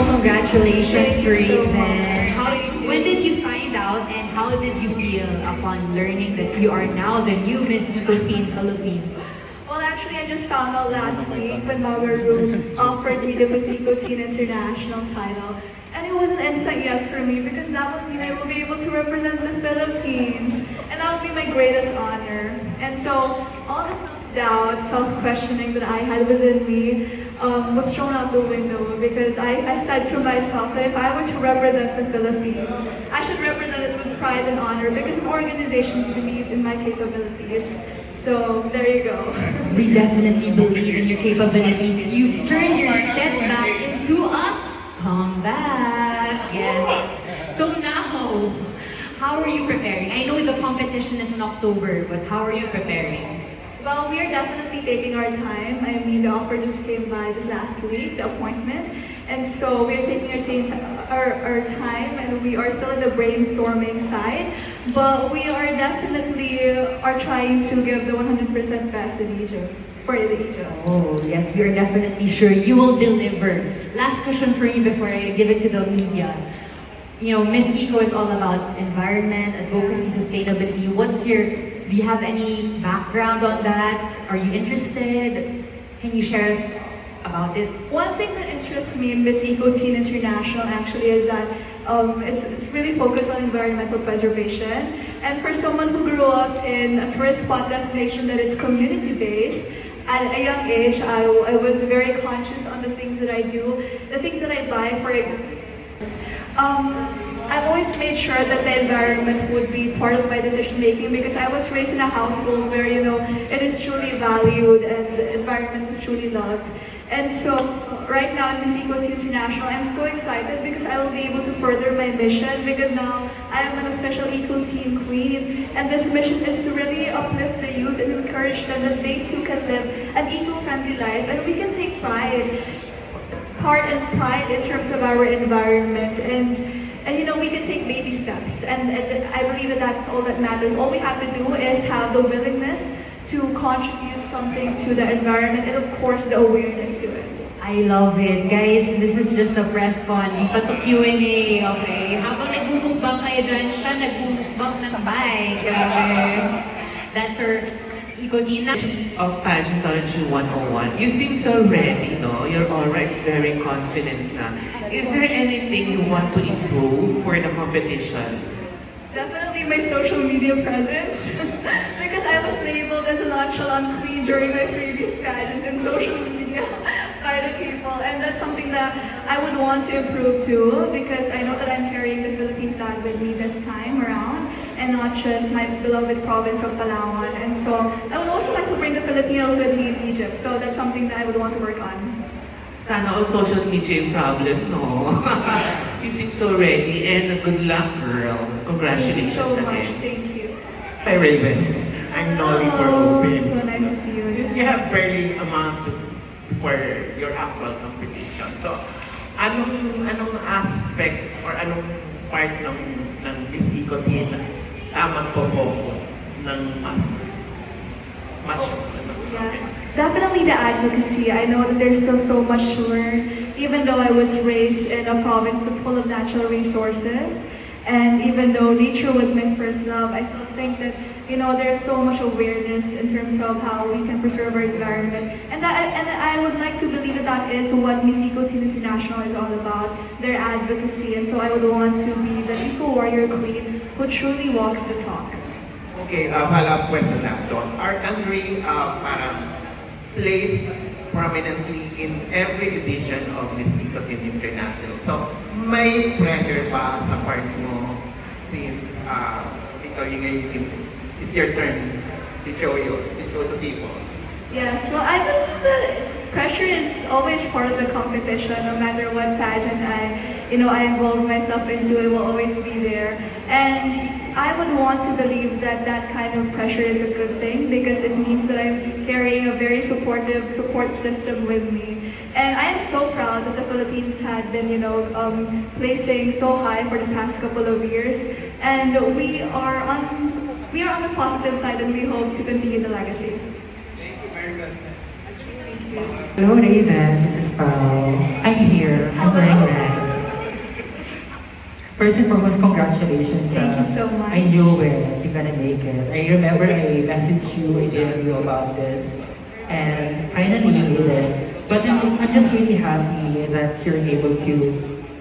Well, congratulations, Thank you so Raven. much. When did you find out and how did you feel upon learning that you are now the new Miss Eco Teen Philippines? Well, actually, I just found out last week when Mama Room offered me the Miss Eco Teen International title. And it was an instant yes for me because that would mean I will be able to represent the Philippines. And that would be my greatest honor. And so all the self-doubt, self-questioning that I had within me was thrown out the window because I said to myself that if I were to represent the Philippines, I should represent it with pride and honor because an organization believed in my capabilities. So there you go. We definitely believe in your capabilities. You've turned your setback into a comeback. Yes. So now, how are you preparing? I know the competition is in October, but how are you preparing? Well, we are definitely taking our time. I mean, the offer just came by just last week, the appointment. And so we are taking our time and we are still in the brainstorming side. But we are definitely are trying to give the 100% best in Egypt, for the Egypt. Oh, yes, we are definitely sure you will deliver. Last question for you before I give it to the media. You know, Miss Eco is all about environment, advocacy, sustainability. Do you have any background on that? Are you interested? Can you share us about it? One thing that interests me in Miss Eco Teen International actually is that it's really focused on environmental preservation. And for someone who grew up in a tourist spot destination that is community-based, at a young age, I was very conscious on the things that I do, the things that I buy for I've always made sure that the environment would be part of my decision making because I was raised in a household where, you know, it is truly valued and the environment is truly loved. And so right now in Miss Eco Teen International, I'm so excited because I will be able to further my mission because now I am an official Eco Teen Queen. And this mission is to really uplift the youth and encourage them that they too can live an eco-friendly life and we can take pride in terms of our environment and you know we can take baby steps and I believe that that's all that matters. All we have to do is have the willingness to contribute something to the environment and of course the awareness to it. I love it. Guys, this is just a press con. Di pa to Q&A, okay? Habang nagmumukbang kayo dyan, siya nagmumukbang ng bike. Grabe. That's her Eco Teen. Of Pageantology 101. You seem so ready, no? Your aura is very confident na. Is there anything you want to improve for the competition? Definitely my social media presence because I was labeled as a nonchalant queen during my previous pageant in social media by the people and that's something that I would want to improve too because I know that I'm carrying the Philippine flag with me this time around and not just my beloved province of Palawan and so I would also like to bring the Filipinos with me in Egypt so that's something that I would want to work on. Sana all social media yung problem, no? You seem so ready and good luck, girl. Congratulations Thank you so much. again. Thank you. Hi Raven, I'm Nolly for Oh, Open. it's so nice to see you. Since you have barely a month for your actual competition, so anong aspect or anong part ng Miss Eco Teen magpo-focus ng mas Yeah, definitely the advocacy. I know that there's still so much to learn, even though I was raised in a province that's full of natural resources. And even though nature was my first love, I still think that, you know, there's so much awareness in terms of how we can preserve our environment. And I would like to believe that that is what Miss Eco Teen International is all about, their advocacy. And so I would want to be the Eco Warrior Queen who truly walks the talk. Okay, follow-up question lang doon. Our country parang placed prominently in every edition of Miss Eco Teen International. So, may pressure ba sa part mo since ikaw it's your turn to show the people? Yes, well, I believe that pressure is always part of the competition, no matter what pageant I involve myself into, it will always be there. And I would want to believe that that kind of pressure is a good thing because it means that I'm carrying a very supportive support system with me. And I am so proud that the Philippines had been, placing so high for the past couple of years. And we are on the positive side and we hope to continue the legacy. Thank you very much. Hello, Raven. This is Pao. I'm here. I'm wearing red. first and foremost, congratulations. Thank you so much. I knew it, you're gonna make it. I remember I messaged you, I didn't know about this, and finally you made it. But I'm just really happy that you're able to,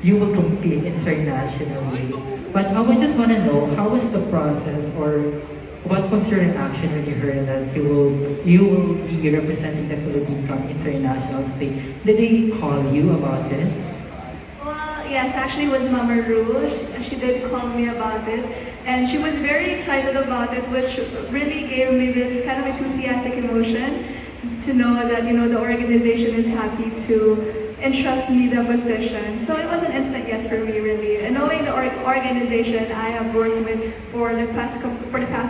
you will compete internationally. But I would just want to know, how was the process, or what was your reaction when you heard that you will be representing the Philippines on international stage? Did they call you about this? Well, yes, actually it was Mama Rouge. She did call me about it. And she was very excited about it, which really gave me this kind of enthusiastic emotion to know that, the organization is happy to entrust me the position. So it was an instant yes for me, really. And knowing the organization I have worked with for the past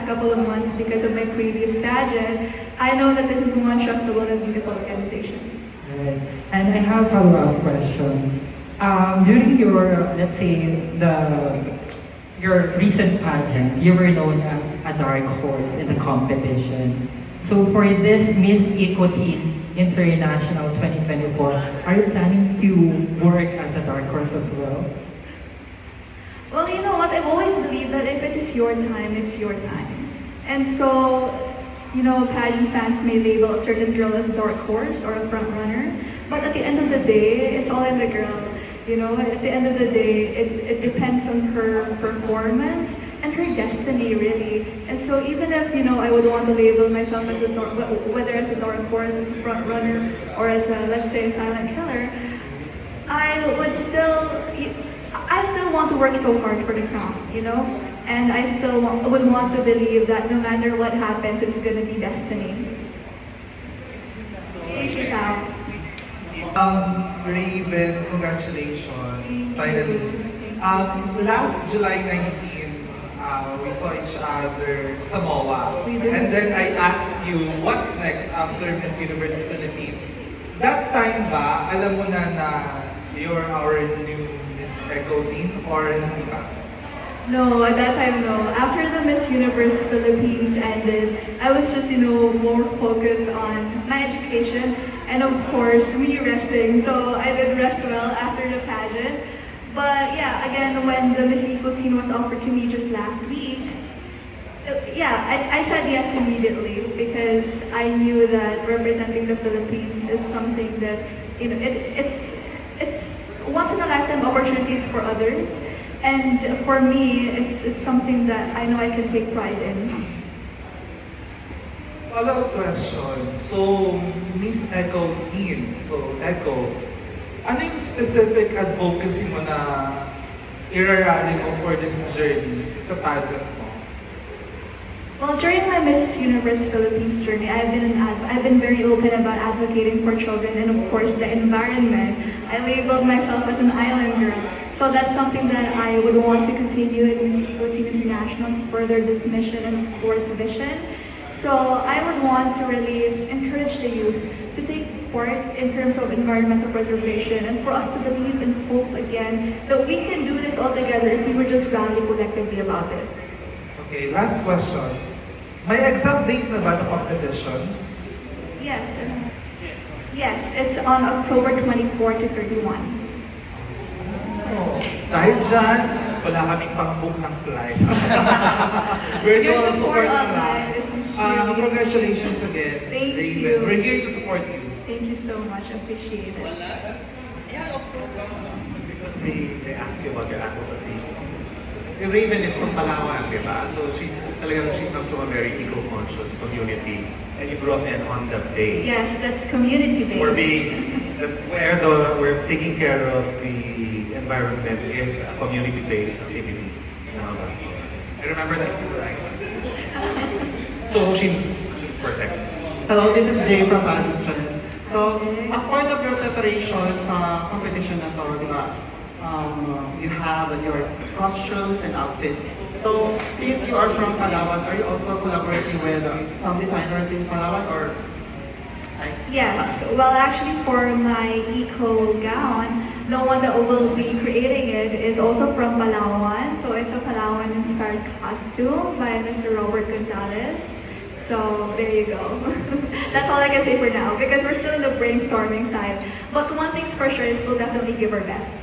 couple of months because of my previous pageant, I know that this is one trustable and beautiful organization. Right. And I have a follow-up question. During your, let's say, your recent pageant, you were known as a dark horse in the competition. So for this Miss Eco Teen International 2024, are you planning to work as a dark horse as well? Well, you know what? I've always believed that if it is your time, it's your time. And so, pageant fans may label a certain girl as a dark horse or a front runner, but at the end of the day, it's all in the girl. At the end of the day, it depends on her performance and her destiny, really. And so even if, I would want to label myself as whether as a dark horse, as a front runner, or as a, let's say, a silent killer, I still want to work so hard for the crown, And I still would want to believe that no matter what happens, it's gonna be destiny. Thank you, Pao. Raven, congratulations. Finally. Last July 19, we saw each other sa MOA. We did. And then I asked you, what's next after Miss Universe Philippines? That time ba, alam mo na you're our new Miss Eco Teen or hindi pa? No, at that time, no. After the Miss Universe Philippines ended, I was just, more focused on my education and, of course, me resting. So I did rest well after the pageant. But yeah, again, when the Miss Eco Teen was offered to me just last week, I said yes immediately because I knew that representing the Philippines is something that, it's once in a lifetime opportunities for others. And for me, it's something that I know I can take pride in. Follow-up question. So, Miss Eco Teen, so Eco, ano yung specific advocacy mo na irarally mo for this journey sa pageant mo? Well, during my Miss Universe Philippines journey, I've been very open about advocating for children and, of course, the environment. I labeled myself as an island girl. So that's something that I would want to continue in Miss Eco Teen International to further this mission and, of course, vision. So I would want to really encourage the youth to take part in terms of environmental preservation and for us to believe and hope again that we can do this all together if we were just rally collectively about it. Okay, last question. May exact date na ba ng competition? Yes. Yes, it's on October 24 to 31. Oh, dahil dyan, wala kaming pang-book ng flight. Virtual Your support na online lang. is sincerely Congratulations again, Thank Raven. you. We're here to support you. Thank you so much. Appreciate it. Because they ask you about your advocacy. Raven is from Palawan, di ba? So she comes from a very eco-conscious community, and you grew up in on that day. Yes, that's community-based. We're taking care of the environment is a community-based activity. I remember that, right? So she's perfect. Hello, this is Jay from Pageant Trends. So, as part of your preparation sa competition na to, di ba, you have your costumes and outfits. So, since you are from Palawan, are you also collaborating with some designers in Palawan or? Yes, well actually for my eco gown, the one that will be creating it is also from Palawan. So it's a Palawan inspired costume by Mr. Robert Gonzalez. So there you go. That's all I can say for now because we're still in the brainstorming side. But one thing's for sure is we'll definitely give our best.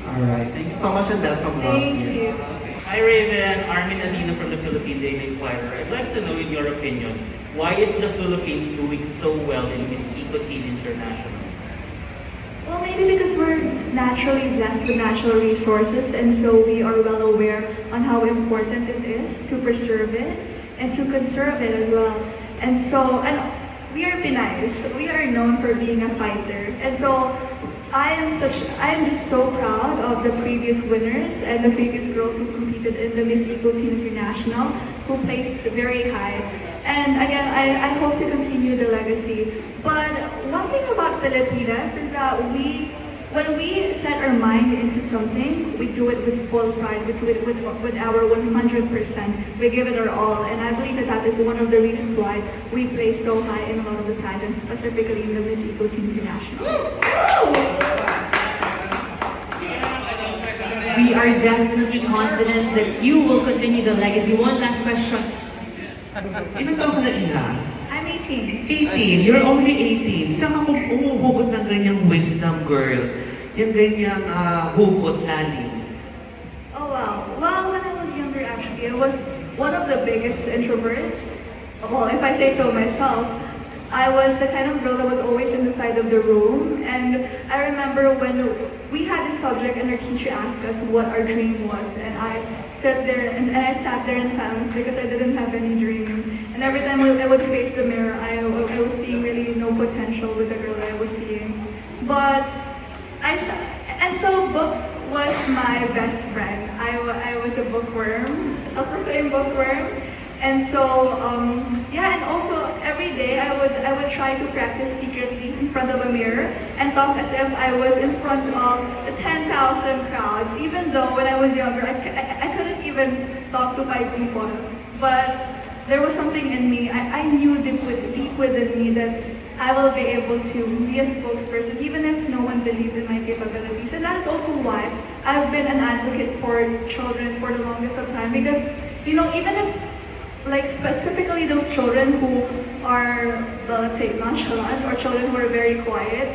Alright, thank you so much and best of luck. Thank you. Hi Raven, Armin Alina from the Philippine Daily Inquirer. I'd like to know, in your opinion, why is the Philippines doing so well in Miss Eco Teen International? Well, maybe because we're naturally blessed with natural resources, and so we are well aware on how important it is to preserve it and to conserve it as well. And we are Pinays. We are known for being a fighter, and so I am just so proud of the previous winners and the previous girls who competed in the Miss Eco Teen International, who placed very high. And again, I hope to continue the legacy. But one thing about Filipinas is that when we set our mind into something, we do it with full pride, we do it with our 100%. We give it our all, and I believe that is one of the reasons why we place so high in a lot of the pageants, specifically in the Miss Eco Teen International. We are definitely confident that you will continue the legacy. One last question. Ilan taon ka na, Ina? I'm 18. 18. You're only 18. Saan ka umuhugot ng ganyang wisdom, girl? Yung ganyang hugot, lalim. Oh wow. Well, when I was younger, actually, I was one of the biggest introverts. Well, if I say so myself, I was the kind of girl that was always in the side of the room. And I remember when we had this subject and our teacher asked us what our dream was, and I sat there and I sat there in silence because I didn't have any dream. And every time I would face the mirror, I was seeing really no potential with the girl that I was seeing. But so book was my best friend. I was a bookworm, a self-proclaimed bookworm. And so, yeah, and also every day I would try to practice secretly in front of a mirror and talk as if I was in front of the 10,000 crowds, even though when I was younger, I couldn't even talk to 5 people. But there was something in me, I knew deep within me that I will be able to be a spokesperson even if no one believed in my capabilities. And that is also why I've been an advocate for children for the longest of time, because, you know, even if like specifically those children who are, well, let's say, nonchalant, or children who are very quiet,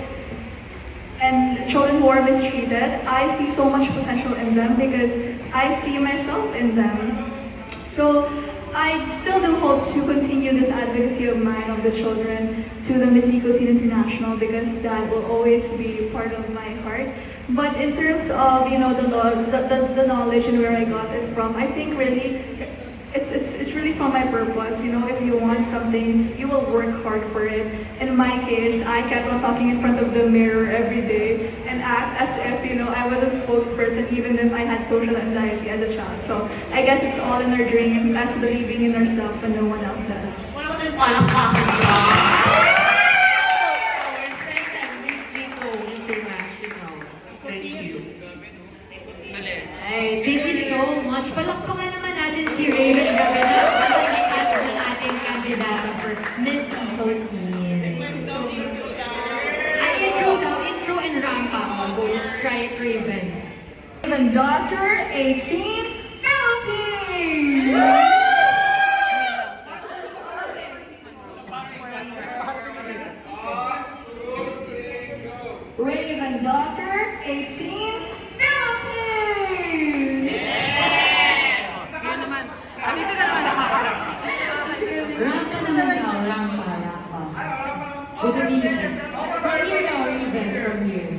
and children who are mistreated, I see so much potential in them because I see myself in them. So I still do hope to continue this advocacy of mine of the children to the Miss Eco Teen International, because that will always be part of my heart. But in terms of, you know, the knowledge and where I got it from, I think really it's really from my purpose. You know, if you want something, you will work hard for it. In my case, I kept on talking in front of the mirror every day and act as if, you know, I was a spokesperson even if I had social anxiety as a child. So I guess it's all in our dreams, us believing in ourselves when no one else does. Wala ko tayong palakpakan dyan. Our second Miss Eco International. Thank you. Ay, thank you so much. Palakpakan naman natin si Raven Gagana, ang pagkikas ng ating kandidata for Miss Eco Teen. Intro and ramp up. Let's try it, Raven. Raven Daughter 18 Philippines! Raven Daughter 18 Philippines! Rampa naman daw, rampa. With a reason. From here now, Raven, from here.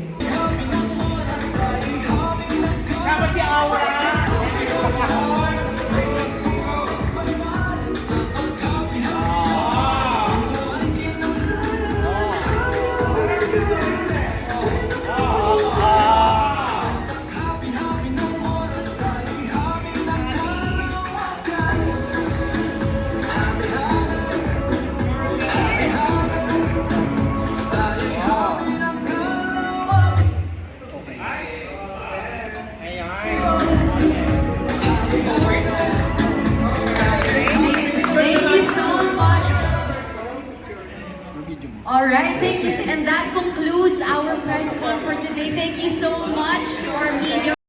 Alright, thank you. And that concludes our press call for today. Thank you so much to our media.